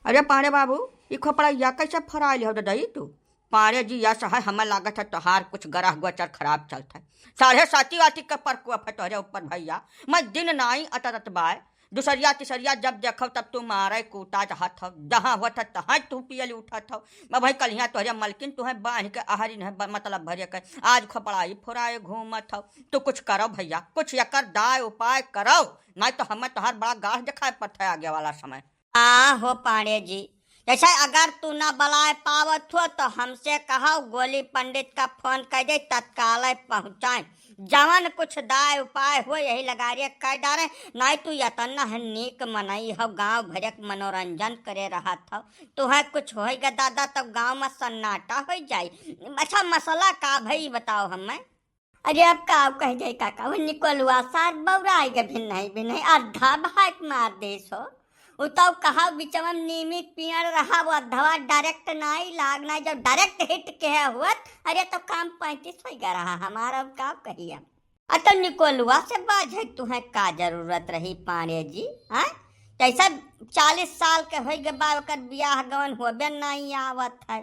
अरे पारे बाबू, ई खोपड़ा या कैसे फराइल हो दई तू? पारे जी या सहाय हमें लागत है तोहार कुछ गरह गोचर खराब चलता है। साढ़े साती वाती के परकुआ फटोरे ऊपर भैया, मैं दिन नाई अतरत बाय दूसरिया तीसरिया जब देखो तब तू मारे कूटा चाहत हो, जहाँ हुआ था तहाँ तू पियल उठत हो। मैं भाई कल यहाँ तोहरे मलकिन तुम्हें बांध के आहारी नहीं मतलब भरे के आज खोपड़ाई फुराए घूमत हो। तू कुछ करो भैया, कुछ यकर दाय उपाय करो, नहीं तो हमें तोहार बड़ा गाढ़ दिखाई पड़ता है आगे वाला समय। हो पांडे जी, जैसे अगर तू ना बलाए पावत हो तो हमसे कहो गोली पंडित का फोन कर दे, तत्काल पहुँचाए। जवन कुछ दाय उपाय हो यही लगा रे कर डारे। नहीं तू यतना है नीक मनई हो, गांव भरक मनोरंजन करे रहा था। तुहे कुछ होएगा दादा तो गांव में सन्नाटा हो जाई। अच्छा मसला का भाई बताओ हमें। अरे अब का कह जाए काका, वो निकलुआ सार बौराएगा भी नहीं आधा भाग मार देस हो। उताव कहा बिचम नियमित पियड़ रहा वो अधवा डायरेक्ट नहीं लागना, जब डायरेक्ट हिट के हुआ अरे तो काम 35 हो गया रहा हमारा। अब का कहिए अतो निकोलुआ से बाझे तुम्हें का जरूरत रही पांडे जी? हाँ जैसा 40 साल के हो गए बा ओकर बियाह गवन होबे नहीं आवत है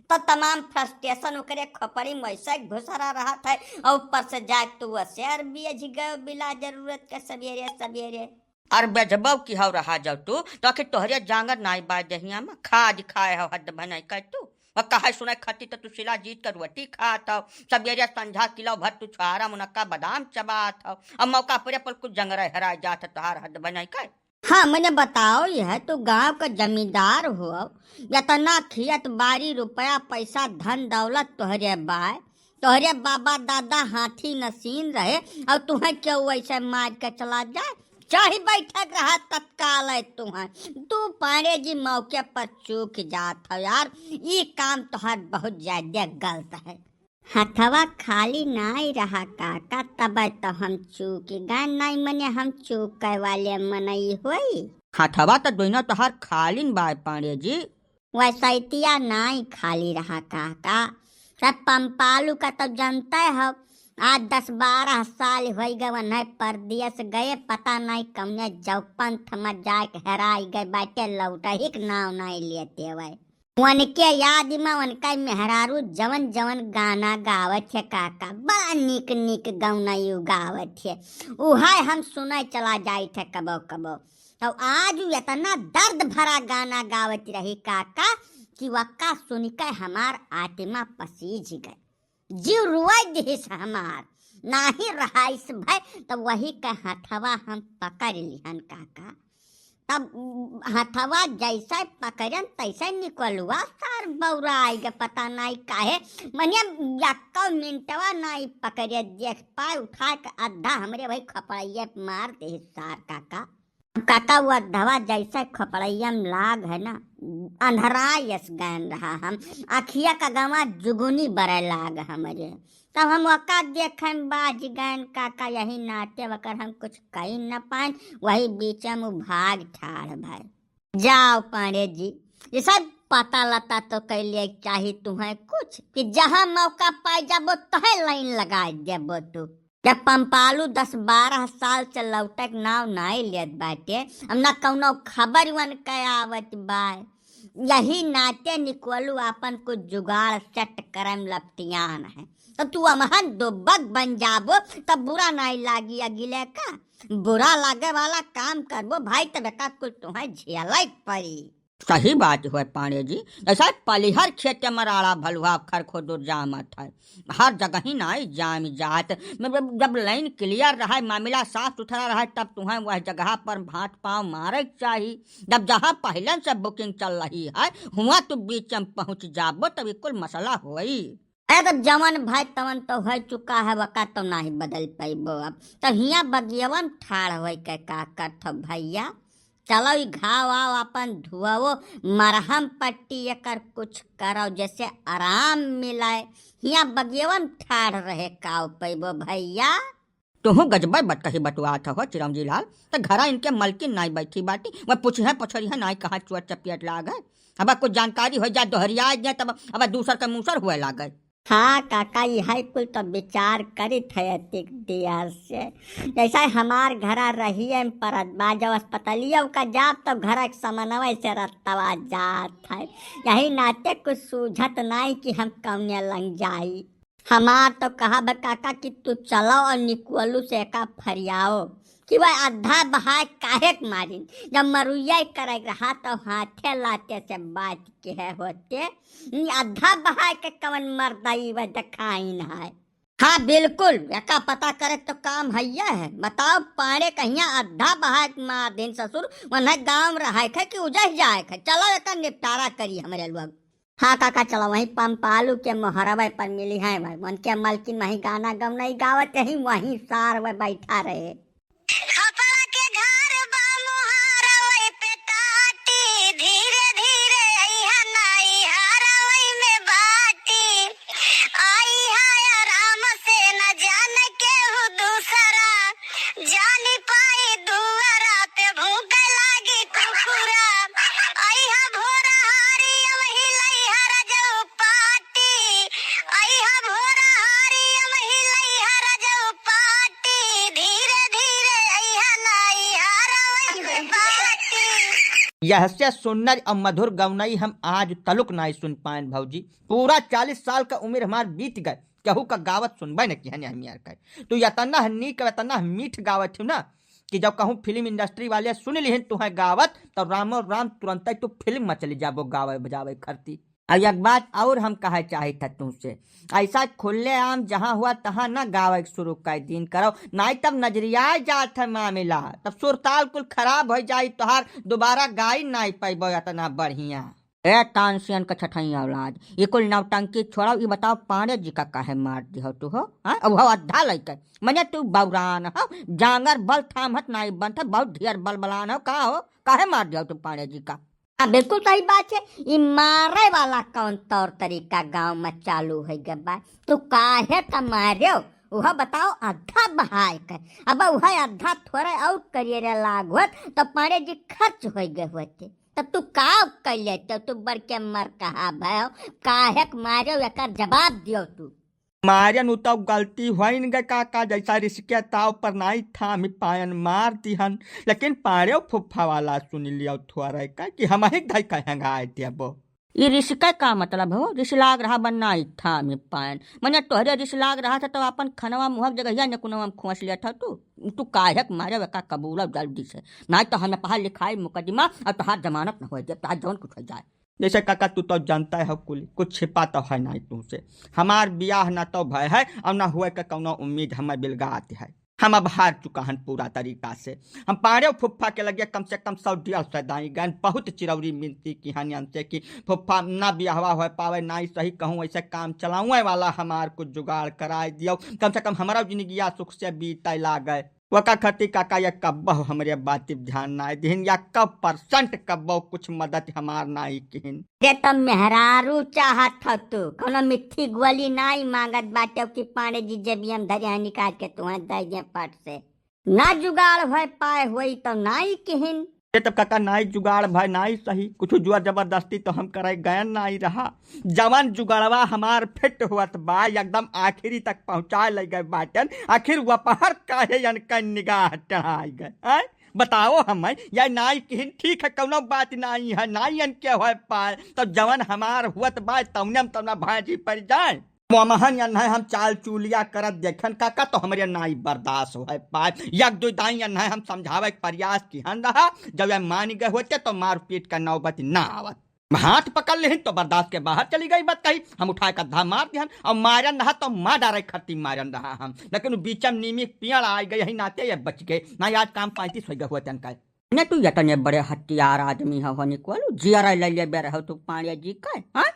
तो तमाम फ्रस्ट्रेशन ओकरे खोपड़ी में ऐसे घुसरा रहा था। और ऊपर से जाए तू शेर बेच गए बिला जरूरत के सवेरे सवेरे। और बेजबव की हो रहा जाओ तू तो आखिर तोहरे जांगर नाई बाज दहिया में खाद खाए हो हद बनाई कर तू। और कहा सुनाई खाती तो तू शिला जीत कर रोटी खात हो, सवेरे संझा किलो भर तू छुआरा मुनक्का बादाम चबात हो, और मौका पूरे पर कुछ जंगरा हरा जात तोहार हद बनाई कर। हाँ मैंने बताओ यह तो गांव का जमींदार हो, यतना खियत बारी रुपया पैसा धन दौलत तोहरे बाय, तोहरे बाबा दादा हाथी नसीन रहे और तुम्हें क्यों वैसे मार के चला जाए? चाहे बैठक रहा तत्काल है तुम्हें। तू पांडे जी मौके पर चूक जात हो यार, ये काम तोहर बहुत ज्यादा गलत है। हथवा खाली नहीं रहा काका, तब तो हम चूक गए नहीं, मने हम चूक वाले मनई हुई। हथवा तो दोनों तोहार खालिन बाय पांडे जी। वैसैतिया नहीं खाली रहा काका, सब पंपालू का तो जानते हो। आज 10-12 साल हो गए नहीं परदेश गए, पता नहीं कमने जब पंथ में जाके हेराई गए बाटे, लौटा ही नाव नहीं लेते हुए। उनके याद में उनका मेहरारू जवन जवन गाना गावत है काका, बड़ा निक निक गौना यू गावत है, उहाय हम सुने चला जाए थे कबो कबो। तो आज इतना दर्द भरा गाना गावत रही काका कि वक्का सुनकर हमार आत्मा पसीज गए, जीव रुआ दिस हमार नाही रहा इस भाई। तब वही का हथवा हम पकड़ लिहन काका, तब हथवा जैसा पकड़न तैसा निकलुआ सार बौरा आएगा, पता नहीं काहे मनिया यक्का मिनटवा नहीं पकड़े, देख पाए उठा के आधा हमरे भाई खपड़िया मार दे सार काका। काका वो अधवा जैसा खपड़िया में लाग है ना, अंधरा यस गैन रहा हम, अखिया का गवा जुगुनी बड़े लाग हमारे। तब हम वका देखे बाज गैन काका, यही नाते वकर हम कुछ कही न पाए, वही बीच में भाग ठाड़ भाई। जाओ पांडे जी, ये सब पता लता तो कैलिए चाहिए तुम्हें कुछ कि जहाँ मौका पाए जाबो तहे लाइन लगा देबो तू। जब पंपालू 10-12 साल से लौटक नाव नहीं लेत बाटे, अब न कौनो खबर वन के आवत बाय, यही नाते निकोलू अपन कुछ जुगाड़ सेट करम लपटियान है। तो तू अमहन दुबक बन जाबो तब बुरा नहीं लागी, अगिले का बुरा लागे वाला काम करबो भाई तब का कुछ तुम्हें झेलाई पड़ी। सही बात हुआ पांडे जी, ऐसा पलिहर खेत मराड़ा भलुआ खर खोदो जामत है, हर जगह ही ना जाम जात। जब लाइन क्लियर रहा, मामला साफ सुथरा रहा, तब तुम्हें वह जगह पर भाट पाँव मारे चाहिए। जब जहाँ पहले से बुकिंग चल रही है हुआ तो बीच में पहुँच जाबो तब कुल मसला होई। अरे तो जवन भाई तवन तो हो चुका है, वका तो नहीं बदल पाइबो। अब तो हिया बगियवन ठाड़ हो के का करथो भैया, चलो घाव आओ अपन धुआओ, मरहम पट्टी एकर कुछ करो जैसे आराम मिलाए। हिया बगियवन ठाड़ रहे काव पैबो भैया। तुहू गजबर बट कही बटुआ था हो चिरमजी लाल, तो घरा इनके मलकिन नाई बैठी बाटी, वह पूछी है पछड़ी है नाई कहाँ चुअट चपियट लागे। अब कुछ जानकारी हो जाए दोहरिया तब अब दूसर के मूसर हुए लागे। हाँ काका, यह कुल तो विचार करित है अतिक दिया से। जैसा हमार घरा रही है परत बा, जब अस्पतालियों का जाप तो घर एक समन्वय से रत्तवा जात है। यही नाते कुछ सूझत नहीं कि हम कौने लंग जाई। हमार तो कहा बे काका कि तू चलो और निकुअलू से का फरियाओ कि वह आधा बहाय काहे के मारिन। जब मरुइया करे रहा तो हाथे लाते से बात के है होते, आधा बहाय के कवन मर्दाई वह दिखाइन है। हाँ बिल्कुल, एका पता करे तो काम हैया है। बताओ पाड़े कहिया आधा बहाय के मार दिन ससुर वह गाँव रहा है कि उजह जाए है। चलो एका निपटारा करी हमारे लोग। हाँ काका चलो, वहीं पंपालू के मोहरवे पर मिली है भाई, उनके मलकिन वहीं गाना गम नहीं गावत ही, वहीं सार वह बैठा रहे। यह से सुन्नर और मधुर गवनई हम आज तलुक नाई सुन पाएन भौजी। पूरा 40 साल का उम्र हमार बीत गए, कहू का गावत सुनबे न कि हम यार कहे तो यतना नीक यतना मीठ गावत ना कि जब कहूँ फिल्म इंडस्ट्री वाले सुन लिहन तुम्हें गावत तो रामो राम तुरंत तू फिल्म में चली जाबो गावे बजावे खरती। अब एक बात और हम कहे चाहे था तुमसे, ऐसा खुले आम जहाँ हुआ तहाँ न गावे शुरू कर दिन करो, नहीं तब नजरिया जात है मामला, तब सुरताल कुल खराब हो जाये तोहार दोबारा गाय नहीं पैबो इतना बढ़िया। ए तानसियन का छठई औलाद, ये कुल नवटंकी छोड़ो, ये बताओ पांडे जी का काहे मार दी हो तू हो? अब हो अद्धा लइके मने तू बौरान हो, जांगर बल थामत नहीं बनता, बहुत ढेर बल बलान हो, का हो काहे मार दिया तू पांडे जी का? हाँ बिल्कुल सही बात है। ये मारे वाला कौन तौर तरीका गांव में चालू है गब्बा? तू काहे का मार्यो वह बताओ आधा बहाय के, अब वह आधा थोड़ा और करिए लागत तो पारे जी खर्च हो गए होते, तब तू का कर लेते? तू बर के मर कहा भयो काहे मार्यो एकर जवाब दियो तू। मारन तो गलती हुई न काका, जैसा रिश्के ताव पर नहीं था मी पायन मार दिहन, लेकिन पारे फुफ्फा वाला सुन लिया थोड़ा का कि हम ही धाई कहेंगे आए थे वो। ये रिश्के का मतलब हो? रिश लाग रहा बनना था में पायन मने तोहरे रिश लाग रहा था तो अपन खनवा मुहक जगह न कुनवा खोस लिया था तू काहे मारे का कबूल जल्दी से, नहीं तो हमें पढ़ा लिखाई मुकदमा और तोहार जमानत न हो जाए, तोहार जौन कुछ हो जाए। जैसे काका तू तो जानता है कुछ छिपा तो है नहीं तुमसे, हमार ब्याह न तो भय है और न हुए का कौनो उम्मीद हमें बिलगात है। हम अब हार चुका हन पूरा तरीका से, हम पारे फुफ्फा के लगे कम से कम 100 दाई गए, बहुत चिरौरी मिलती की हनियन से कि फुफ्फा ना ब्याहवा हो पावे, ना ही सही कहूँ ऐसे काम चलाऊे वाला हमार कुछ जुगाड़ कराए दियो, कम से कम हमारा जिंदगी सुख से बीते ला गए। वका खती काका या कब्बो हमरे बात ध्यान ना दिन या कब % कब्बो कुछ मदद हमार नाई किन रे तो मेहरारू चाहत हो तू कोनो मिट्टी गोली नहीं मांगत बाटे कि पांडे जी जेबियम धरे निकाल के तुम्हें दे दे पट से, ना जुगाड़ हो पाए हुई तो नहीं किहिन। तब काका नाई जुगाड़ भाई नाई सही कुछ जुआ जबरदस्ती तो हम करे गयन नाई रहा, जवान जुगाड़वा हमार फिट हुआ बा एकदम आखिरी तक पहुंचा ले गए बाटन, आखिर वह पहाड़ काहे यन का निगाह चढ़ाई गए। बताओ हमें या नाई किन ठीक है कौनो बात नहीं है, नाई अन के हो पाए तो जवान हमार हुआ बा तौने तौना भाजी पड़ जाए मोमहन या नहीं हम चाल चूलिया करत देखन काका तो हमारे नाई बर्दाश्त हो पाए, यक दो दाई या नहीं हम समझावे प्रयास किहन रहा, जब ये मान गए होते तो मार पीट का नौबत ना आवत, हाथ पकड़ ले तो बर्दाश्त के बाहर चली गई बात कही, हम उठा कर धा मार दिहन और मारन रहा तो मार डारे खरती मारन रहा हम, लेकिन बीचम नीमी पेड़ आ गए यही नाते ये बच गए ना, आज काम 35 हो गए हुए तन ने तू यतने बड़े हथियार आदमी हो निकल जिया ले बेर हो तू पांडे जी का। हाँ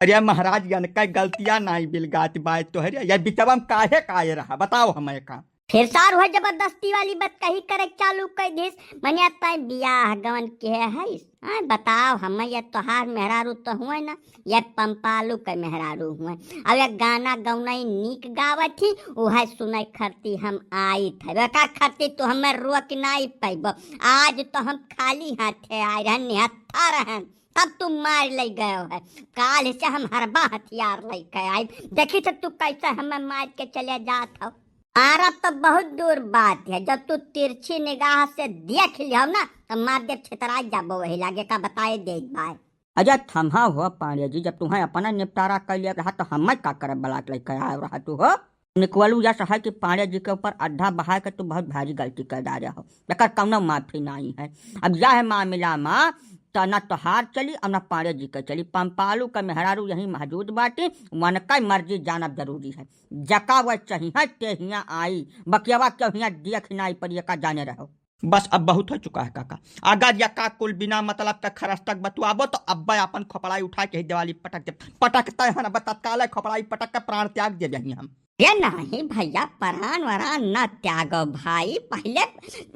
अरे महाराज यन का गलतियां नहीं बिलगात बात तो है या बिचवम काहे काहे रहा बताओ हमें का। फिर सार हो जबरदस्ती वाली बात कही करे चालू कर दिस मने आता बियाह गवन के है। हाँ बताओ हमें ये तोहार मेहरारू तो हुए ना, ये पंपालू के मेहरारू हुए, अब ये गाना गौनाई नीक गावत थी वह सुनाई खरती हम आई थे बेका खरती तो हमें रोक नहीं पैब, आज तो हम खाली हाथे आए रहन निहत्था रहन तब तू मार ले गयो है। काल से हम हरबा हथियार लेके आई, देखी तो तू कैसे हमें मार के चले जात हो। आरा तो बहुत दूर बात है, जब तू तिरछी निगाह से देख लियो ना तो मार दे छितरा जाबो, वही लागे का बताए दे भाई। अजय थमा हुआ पांडे जी, जब तुम्हें अपना निपटारा कर लिया रहा तो हमें का करे बलात् लेकर आया रहा तू हो। निकलू या सहाय कि पांडे जी के ऊपर अड्ढा बहा के तू बहुत भारी गलती कर डाले हो, लेकर कौनो माफी नहीं है। अब यह है मामला माँ तो न तोहार चली और न पांडे जी के चली। पंपालू का मेहरारू यही मौजूद बाटी, वन का मर्जी जानब जरूरी है। जका वह चाहिए ते हियाँ आई, बकियावा क्यों हियाँ देख नाई पर का जाने रहो। बस अब बहुत हो चुका है काका। अगर यका कुल बिना मतलब तक खरस्तक बतुआबो तो अब्बा अपन खोपड़ाई उठा के ही दिवाली पटक दे। पटकता है ना तत्काल खोपड़ाई पटक के प्राण त्याग दे जाएंगे हम। ये नहीं भैया, प्राण वरान न त्यागो भाई, पहले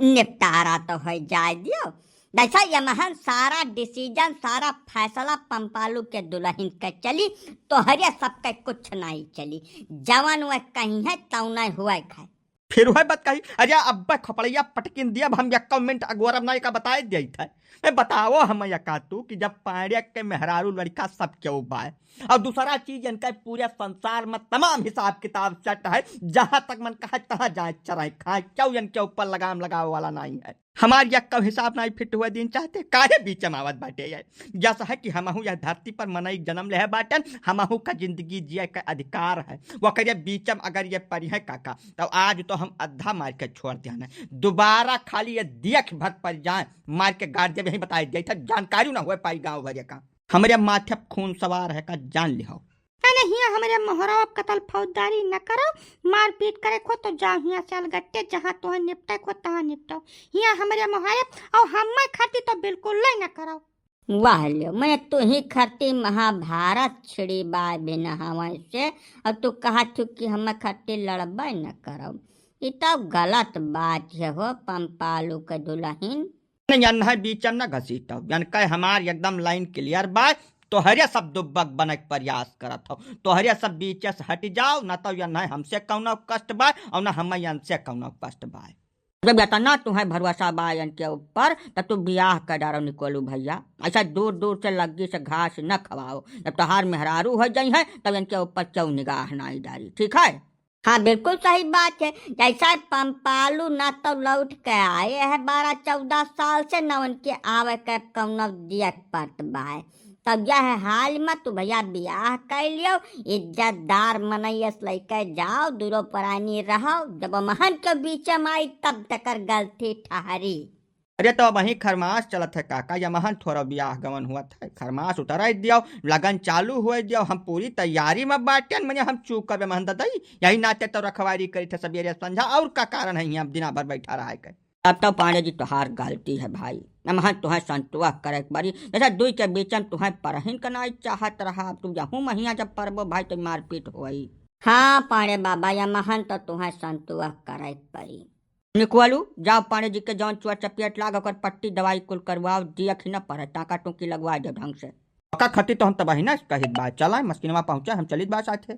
निपटारा तो हो जाए दियो। जैसा ये महन सारा डिसीजन सारा फैसला पंपालू के दुल्हन के चली, तो हरे सबके कुछ नहीं चली। जवन वह कहीं है तौ नहीं हुआ खाए। फिर वह बात कही अरे अब्बा खोपड़िया पटकिन दिया हम यक्का मिनट अगोरब ना का बताए दिया था। मैं बताओ हम यका तू कि जब पांड्या के मेहरारू लड़का सब क्यों बाय, और दूसरा चीज इनका पूरे संसार में तमाम हिसाब किताब चट है, जहां तक मन कहा तहां जाए चराए खाए, क्यों इनके ऊपर लगाम लगाव वाला नहीं है। हमारे यक्का हिसाब नहीं फिट हुआ दिन चाहते काहे बीच मावत बाटे है। जैसा है कि हमहू यह धरती पर मनई जन्म ले बाटन, हमहू का जिंदगी जिए का अधिकार है। वो करे बीचम अगर ये परी है काका तो आज तो हम अद्धा मार के छोड़ दिया, दोबारा खाली ये देख भर पर जाए मार के गाड़ दे। यही बताया दिया था, जानकारी ना हुए पाई गाँव भर का हमारे माथे खून सवार है का जान लिहो। नहीं हमारे मोहरा कतल फौजदारी न करो, मारपीट करे खो तो जाओ हियाँ से अलगट्टे, जहाँ तुम्हें निपटे खो तहाँ निपटो। हियाँ हमारे मोहरे और हम खाती तो बिल्कुल न करो। वाह लो, मैं तू ही खरती महाभारत छिड़ी बाय बिना हवाई से, और तू कहा तू कि हम खट्टी लड़बे न करो। ये तो गलत बात है हो पंपालू के दुल्हन। नहीं बीचम न घसीटो, हमार एकदम लाइन क्लियर बा। तो हरे सब दुब्बक बने प्रयास करत हो, तो हरे सब बीच से हट जाओ, न तो यह नहीं हमसे कौनो कष्ट बा और न हम से कौनो कष्ट बा। जब इतना तुम्हें भरोसा बा इनके ऊपर तो तू ब्याह कर डारो निकोलू भैया। ऐसा दूर दूर से लग्गी से घास न खवाओ, जब तोहार मेहरारू हो जाई है तब इनके ऊपर क्यों निगाह नहीं डाली, ठीक है। हाँ बिल्कुल सही बात है। जैसा पंपालू ना तो लौट के आए है 12-14 साल से, न उनके आवे के कौनो दिया पड़त बाय। तब यह हाल में तू भैया ब्याह कर लियो, इज्जतदार मनैयस लेके जाओ, दूरो परानी रहो। जब महन के बीच में आई तब तकर गलती ठहरी। अरे तो वही खरमास चलत है काका, या महन थोड़ा ब्याह गमन हुआ था, खरमास उतर दियो, लगन चालू हुए दियो, हम पूरी तैयारी में बाटन मैंने हम चूक कर महन दई यही नाते तो रखवारी करी थे सवेरे संझा, और का कारण है यहाँ दिना भर बैठा रहा है। अब तो पांडे जी तुहार गलती है भाई, महन तुम्हें संतुआ करे बड़ी, जैसा दुई के बीचन तुम्हें परहिन का नहीं चाहत रहा। तुम जहूँ महिया जब परबो भाई तो मारपीट हुई। हाँ पांडे बाबा, या महन तो तुम्हें संतुआ करे पड़ी। निकलू जाओ पांडे जी के जौन चुआ चपियट लाग ओकर पट्टी दवाई कुल करवाओ, दियख न पड़े, टाका टूकी लगवा दो ढंग से। खटी तो हम तबाही ना कही बात चला मस्किनवा पहुंचा हम चलित बात साथे।